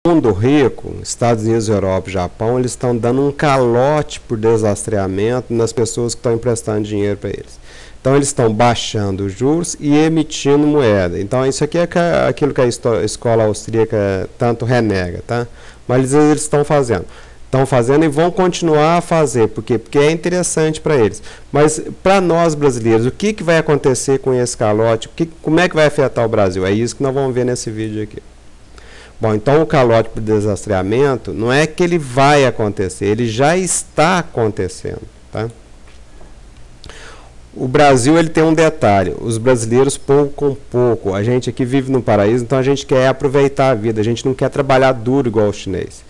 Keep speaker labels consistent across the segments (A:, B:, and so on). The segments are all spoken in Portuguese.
A: mundo rico, Estados Unidos, Europa, Japão, eles estão dando um calote por deslastreamento nas pessoas que estão emprestando dinheiro para eles. Então eles estão baixando os juros e emitindo moeda. Então isso aqui é aquilo que a escola austríaca tanto renega, tá? Mas eles estão fazendo. Estão fazendo e vão continuar a fazer. Por quê? Porque é interessante para eles. Mas para nós brasileiros, o que vai acontecer com esse calote? Como é que vai afetar o Brasil? É isso que nós vamos ver nesse vídeo aqui. Bom, então o calote por deslastreamento não é que ele vai acontecer, ele já está acontecendo, tá? O Brasil, ele tem um detalhe, os brasileiros pouco com pouco, a gente aqui vive no paraíso, então a gente quer aproveitar a vida, a gente não quer trabalhar duro igual o chinês.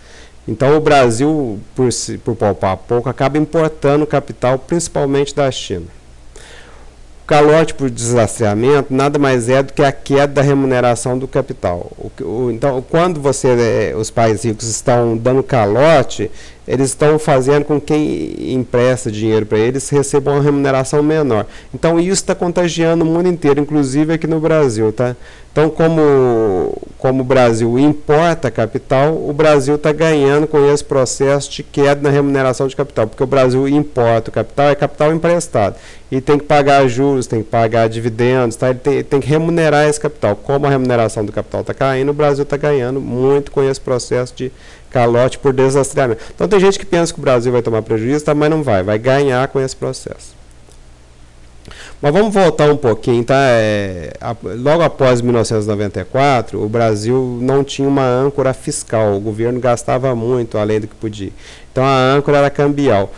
A: Então o Brasil, por poupar pouco, acaba importando capital, principalmente da China. O calote por deslastreamento nada mais é do que a queda da remuneração do capital. Então, quando os países ricos estão dando calote, eles estão fazendo com que quem empresta dinheiro para eles receba uma remuneração menor. Então, isso está contagiando o mundo inteiro, inclusive aqui no Brasil, tá? Então, como o Brasil importa capital, o Brasil está ganhando com esse processo de queda na remuneração de capital, porque o Brasil importa o capital, é capital emprestado, e tem que pagar juros, tem que pagar dividendos, tá? Ele tem que remunerar esse capital. Como a remuneração do capital está caindo, o Brasil está ganhando muito com esse processo de calote por deslastreamento. Então tem gente que pensa que o Brasil vai tomar prejuízo, tá? Mas não vai ganhar com esse processo. Mas vamos voltar um pouquinho, tá? Logo após 1994, o Brasil não tinha uma âncora fiscal, o governo gastava muito além do que podia. Então a âncora era cambial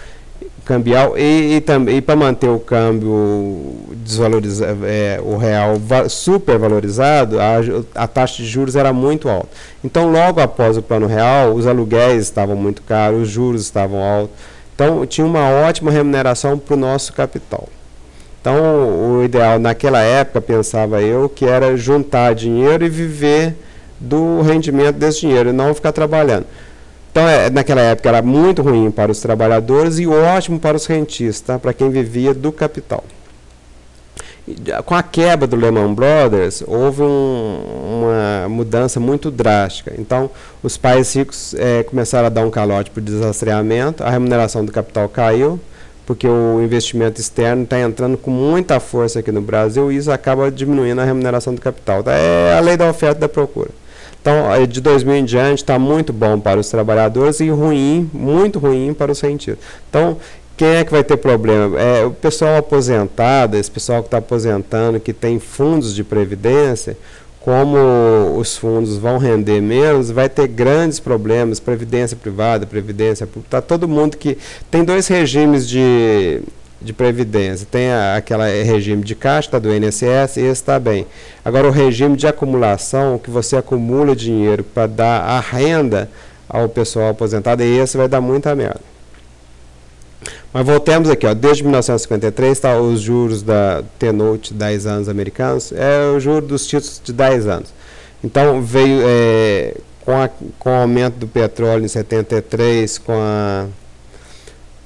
A: e para manter o câmbio desvalorizado, o real super valorizado, a taxa de juros era muito alta. Então logo após o plano real, os aluguéis estavam muito caros, os juros estavam altos. Então tinha uma ótima remuneração para o nosso capital. Então o ideal naquela época, pensava eu, que era juntar dinheiro e viver do rendimento desse dinheiro e não ficar trabalhando. Então, naquela época era muito ruim para os trabalhadores e ótimo para os rentistas, tá? Para quem vivia do capital. Com a quebra do Lehman Brothers, houve uma mudança muito drástica. Então, os países ricos começaram a dar um calote por deslastreamento, a remuneração do capital caiu, porque o investimento externo está entrando com muita força aqui no Brasil e isso acaba diminuindo a remuneração do capital. Então, é a lei da oferta e da procura. Então, de 2000 em diante, está muito bom para os trabalhadores e ruim, muito ruim para os rentistas. Então, quem é que vai ter problema? O pessoal aposentado, esse pessoal que está aposentando, que tem fundos de previdência, como os fundos vão render menos, vai ter grandes problemas, previdência privada, previdência pública. Tá todo mundo que tem dois regimes de previdência, tem aquele regime de caixa, tá, do INSS, e esse está bem. Agora o regime de acumulação, que você acumula dinheiro para dar a renda ao pessoal aposentado, e esse vai dar muita merda. Mas voltemos aqui, ó, desde 1953 tá, os juros da T-Note 10 anos americanos, é o juro dos títulos de 10 anos. Então veio com o aumento do petróleo em 73, com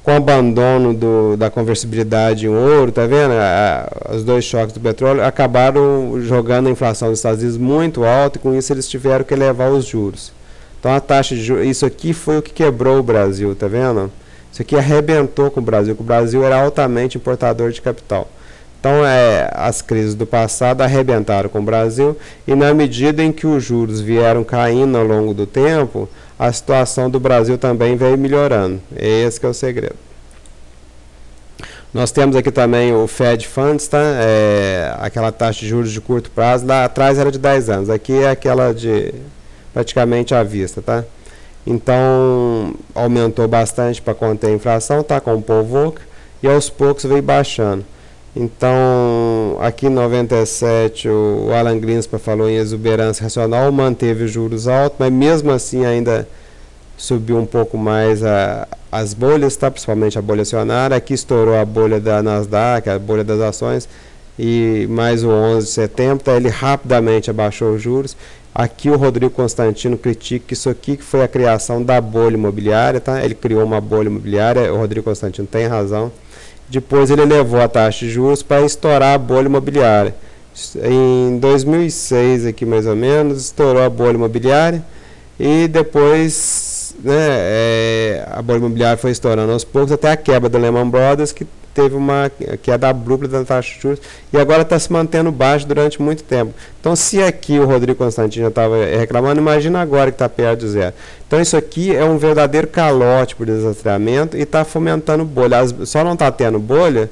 A: o abandono da conversibilidade em ouro, tá vendo? Os dois choques do petróleo acabaram jogando a inflação dos Estados Unidos muito alta e com isso eles tiveram que elevar os juros. Então a taxa de juros, isso aqui foi o que quebrou o Brasil, tá vendo? Isso aqui arrebentou com o Brasil, porque o Brasil era altamente importador de capital. Então as crises do passado arrebentaram com o Brasil e na medida em que os juros vieram caindo ao longo do tempo, a situação do Brasil também veio melhorando. Esse que é o segredo. Nós temos aqui também o Fed Funds, tá? Aquela taxa de juros de curto prazo. Lá atrás era de 10 anos. Aqui é aquela de praticamente à vista, tá? Então, aumentou bastante para conter a inflação, tá? Com o Paul Volcker, e aos poucos veio baixando. Então, aqui em 97, o Alan Greenspan falou em exuberância racional, manteve os juros altos, mas mesmo assim ainda subiu um pouco mais as bolhas, tá? Principalmente a bolha acionária. Aqui estourou a bolha da Nasdaq, a bolha das ações, e mais o 11 de setembro, tá? Ele rapidamente abaixou os juros. Aqui o Rodrigo Constantino critica que isso aqui que foi a criação da bolha imobiliária, tá? Ele criou uma bolha imobiliária, o Rodrigo Constantino tem razão. Depois ele elevou a taxa de juros para estourar a bolha imobiliária. Em 2006, aqui mais ou menos, estourou a bolha imobiliária e depois, né, a bolha imobiliária foi estourando aos poucos, até a quebra do Lehman Brothers, que teve uma queda abrupta da taxa de juros, e agora está se mantendo baixo durante muito tempo. Então, se aqui o Rodrigo Constantino já estava reclamando, imagina agora que está perto de zero. Então, isso aqui é um verdadeiro calote por desaceramento e está fomentando bolha. Só não está tendo bolha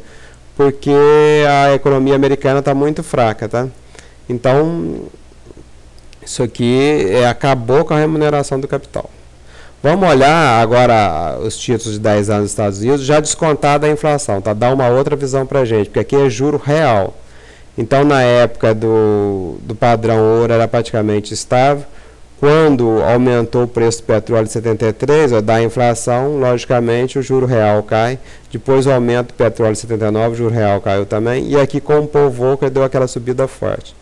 A: porque a economia americana está muito fraca, tá? Então, isso aqui acabou com a remuneração do capital. Vamos olhar agora os títulos de 10 anos dos Estados Unidos, já descontada a inflação, tá? Dá uma outra visão para a gente, porque aqui é juro real. Então, na época do padrão ouro era praticamente estável. Quando aumentou o preço do petróleo em 73, da inflação, logicamente o juro real cai. Depois o aumento do petróleo em 79, o juro real caiu também. E aqui com o Paul Volcker deu aquela subida forte.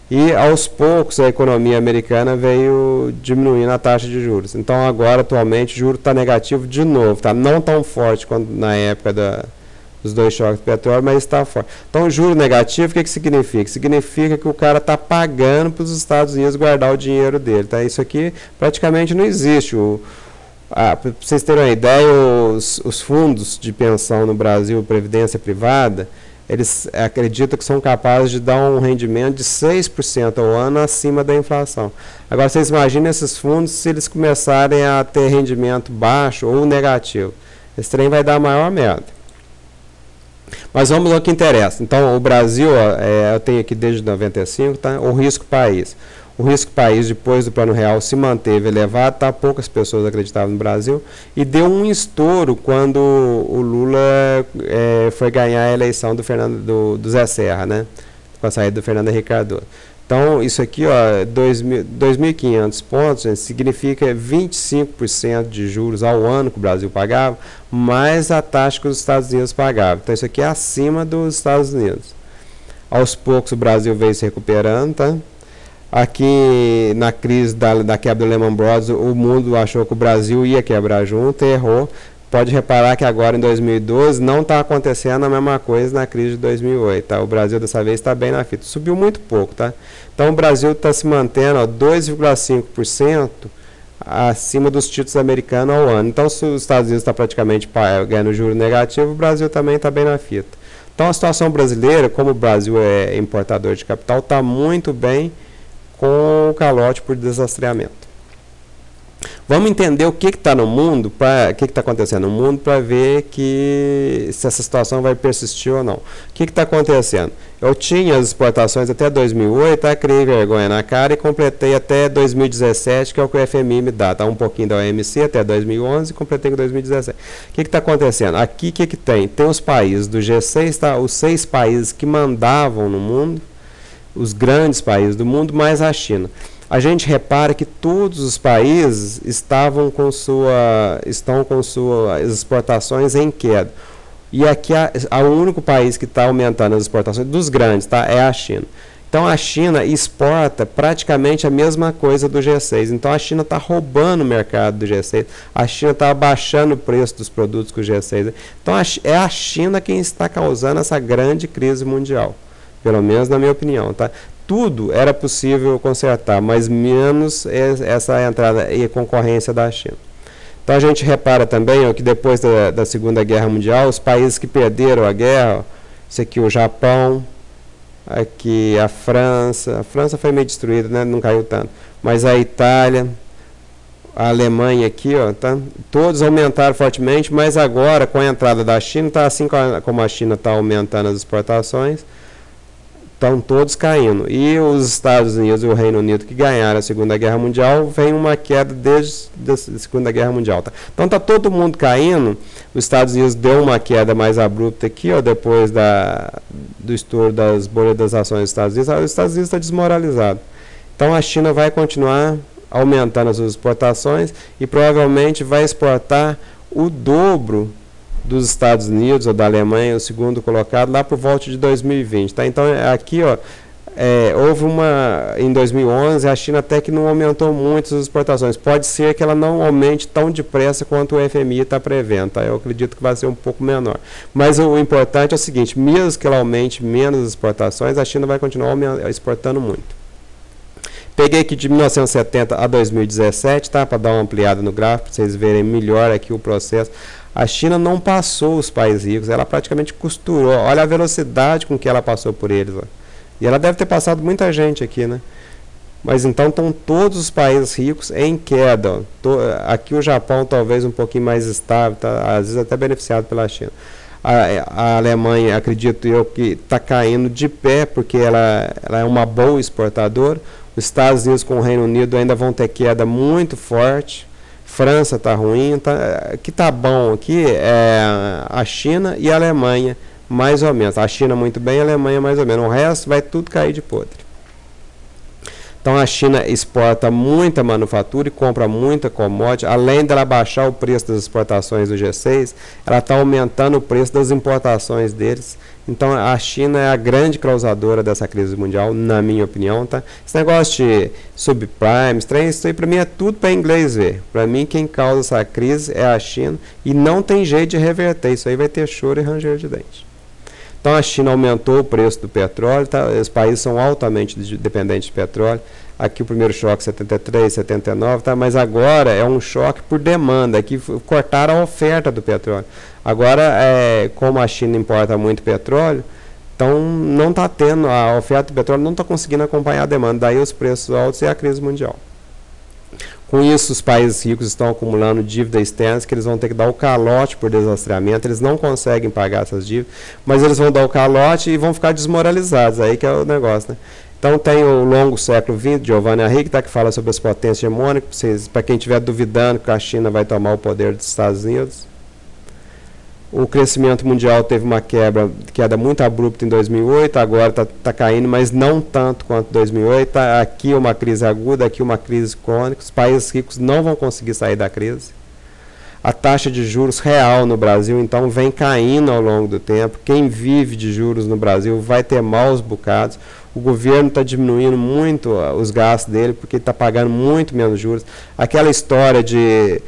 A: E aos poucos a economia americana veio diminuindo a taxa de juros. Então agora atualmente o juro está negativo de novo, tá? Não tão forte quanto na época dos dois choques de petróleo, mas está forte. Então o juro negativo, o que significa? Significa que o cara está pagando para os Estados Unidos guardar o dinheiro dele. Tá? Isso aqui praticamente não existe. Para vocês terem uma ideia, os fundos de pensão no Brasil, previdência privada, eles acreditam que são capazes de dar um rendimento de 6% ao ano acima da inflação. Agora, vocês imaginem esses fundos se eles começarem a ter rendimento baixo ou negativo. Esse trem vai dar maior merda. Mas vamos ao que interessa. Então, o Brasil, eu tenho aqui desde 95, tá? O risco país. O risco país, depois do Plano Real, se manteve elevado, tá? Poucas pessoas acreditavam no Brasil, e deu um estouro quando o Lula foi ganhar a eleição do Zé Serra, né? Com a saída do Fernando Henrique Cardoso. Então, isso aqui, 2.500 pontos, gente, significa 25% de juros ao ano que o Brasil pagava, mais a taxa que os Estados Unidos pagavam. Então, isso aqui é acima dos Estados Unidos. Aos poucos, o Brasil veio se recuperando, tá? Aqui, na crise da quebra do Lehman Brothers, o mundo achou que o Brasil ia quebrar junto e errou. Pode reparar que agora, em 2012, não está acontecendo a mesma coisa na crise de 2008. Tá? O Brasil, dessa vez, está bem na fita. Subiu muito pouco. Tá? Então, o Brasil está se mantendo 2,5% acima dos títulos americanos ao ano. Então, se os Estados Unidos estão praticamente ganhando juro negativo, o Brasil também está bem na fita. Então, a situação brasileira, como o Brasil é importador de capital, está muito bem com o calote por desastreamento. Vamos entender o que está no mundo, o que está acontecendo no mundo, para ver se essa situação vai persistir ou não. O que está acontecendo? Eu tinha as exportações até 2008, criei vergonha na cara e completei até 2017, que é o que o FMI me dá. Tá? Um pouquinho da OMC até 2011 e completei com 2017. O que está acontecendo? Aqui o que tem? Tem os países do G6, tá? Os 6 países que mandavam no mundo, os grandes países do mundo, mais a China. A gente repara que todos os países estão com suas exportações em queda. E aqui o único país que está aumentando as exportações dos grandes, tá, é a China. Então a China exporta praticamente a mesma coisa do G6. Então a China está roubando o mercado do G6. A China está abaixando o preço dos produtos com o G6. Então é a China quem está causando essa grande crise mundial. Pelo menos na minha opinião, tá? Tudo era possível consertar, mas menos essa entrada e concorrência da China. Então a gente repara também que depois da Segunda Guerra Mundial, os países que perderam a guerra, isso aqui o Japão, aqui a França foi meio destruída, né? Não caiu tanto, mas a Itália, a Alemanha aqui, tá? Todos aumentaram fortemente, mas agora com a entrada da China, tá assim como a China está aumentando as exportações, estão todos caindo. E os Estados Unidos e o Reino Unido, que ganharam a Segunda Guerra Mundial, vem uma queda desde a Segunda Guerra Mundial. Tá? Então está todo mundo caindo. Os Estados Unidos deu uma queda mais abrupta aqui, depois do estouro das bolhas das ações dos Estados Unidos. Os Estados Unidos está desmoralizado. Então a China vai continuar aumentando as suas exportações e provavelmente vai exportar o dobro dos Estados Unidos ou da Alemanha, o segundo colocado, lá por volta de 2020. Tá? Então, aqui, houve em 2011, a China até que não aumentou muito as exportações. Pode ser que ela não aumente tão depressa quanto o FMI está prevendo. Tá? Eu acredito que vai ser um pouco menor. Mas o importante é o seguinte, mesmo que ela aumente menos as exportações, a China vai continuar exportando muito. Peguei aqui de 1970 a 2017, tá? Para dar uma ampliada no gráfico, para vocês verem melhor aqui o processo. A China não passou os países ricos, ela praticamente costurou. Olha a velocidade com que ela passou por eles. Ó. E ela deve ter passado muita gente aqui, né? Mas então estão todos os países ricos em queda. Aqui o Japão talvez um pouquinho mais estável, tá? Às vezes até beneficiado pela China. A Alemanha, acredito eu, que está caindo de pé, porque ela é uma boa exportadora. Os Estados Unidos com o Reino Unido ainda vão ter queda muito forte. França está ruim. O que está bom aqui é a China e a Alemanha, mais ou menos. A China muito bem, a Alemanha mais ou menos. O resto vai tudo cair de podre. Então a China exporta muita manufatura e compra muita commodity. Além dela baixar o preço das exportações do G6, ela está aumentando o preço das importações deles. Então a China é a grande causadora dessa crise mundial, na minha opinião. Tá? Esse negócio de subprimes, isso aí para mim é tudo para inglês ver. Para mim quem causa essa crise é a China e não tem jeito de reverter. Isso aí vai ter choro e ranger de dente. Então a China aumentou o preço do petróleo, tá? Os países são altamente dependentes de petróleo. Aqui o primeiro choque 73, 79, tá? Mas agora é um choque por demanda, aqui cortaram a oferta do petróleo. Agora, como a China importa muito petróleo, então não está tendo, a oferta do petróleo não está conseguindo acompanhar a demanda, daí os preços altos e a crise mundial. Com isso, os países ricos estão acumulando dívida externa, que eles vão ter que dar o calote por deslastreamento, eles não conseguem pagar essas dívidas, mas eles vão dar o calote e vão ficar desmoralizados, aí que é o negócio, né? Então tem o longo século XX, Giovanni Arrighi, que fala sobre as potências hegemônicas, para quem estiver duvidando que a China vai tomar o poder dos Estados Unidos. O crescimento mundial teve uma queda muito abrupta em 2008, agora está caindo, mas não tanto quanto 2008. Aqui uma crise aguda, aqui uma crise crônica. Os países ricos não vão conseguir sair da crise. A taxa de juros real no Brasil, então, vem caindo ao longo do tempo. Quem vive de juros no Brasil vai ter maus bocados. O governo está diminuindo muito os gastos dele, porque está pagando muito menos juros. Aquela história de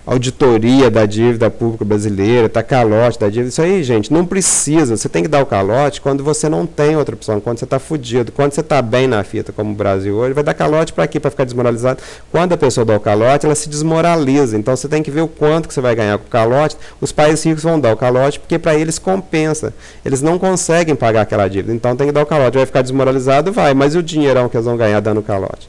A: auditoria da dívida pública brasileira, tá calote da dívida, isso aí, gente, não precisa, você tem que dar o calote quando você não tem outra opção, quando você está fudido, quando você está bem na fita, como o Brasil hoje, vai dar calote para quê? Para ficar desmoralizado. Quando a pessoa dá o calote, ela se desmoraliza, então você tem que ver o quanto que você vai ganhar com o calote. Os países ricos vão dar o calote porque para eles compensa, eles não conseguem pagar aquela dívida, então tem que dar o calote, vai ficar desmoralizado, vai, mas e o dinheirão que eles vão ganhar dando o calote?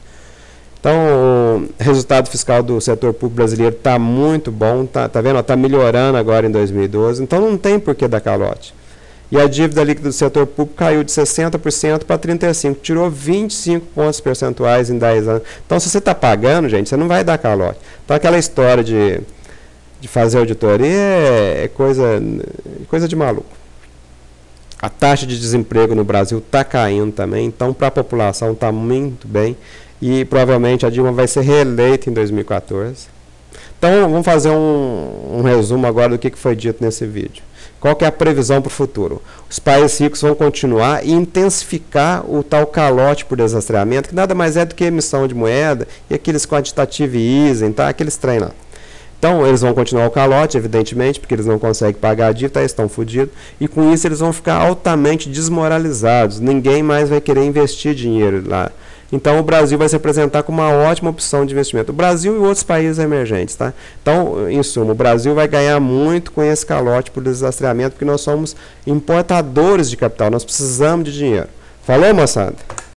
A: Então, o resultado fiscal do setor público brasileiro está muito bom, tá vendo? Está melhorando agora em 2012, então não tem por que dar calote. E a dívida líquida do setor público caiu de 60% para 35%, tirou 25 pontos percentuais em 10 anos. Então, se você está pagando, gente, você não vai dar calote. Então, aquela história de fazer auditoria é coisa de maluco. A taxa de desemprego no Brasil está caindo também, então para a população está muito bem. E provavelmente a Dilma vai ser reeleita em 2014. Então vamos fazer um resumo agora do que foi dito nesse vídeo. Qual que é a previsão para o futuro? Os países ricos vão continuar e intensificar o tal calote por deslastreamento, que nada mais é do que emissão de moeda e aqueles quantitative easing, tá? Aqueles trem lá. Então, eles vão continuar o calote, evidentemente, porque eles não conseguem pagar a dívida, eles estão fodidos, e com isso eles vão ficar altamente desmoralizados. Ninguém mais vai querer investir dinheiro lá. Então, o Brasil vai se apresentar como uma ótima opção de investimento. O Brasil e outros países emergentes, tá? Então, em suma, o Brasil vai ganhar muito com esse calote por deslastreamento, porque nós somos importadores de capital, nós precisamos de dinheiro. Falou, moçada?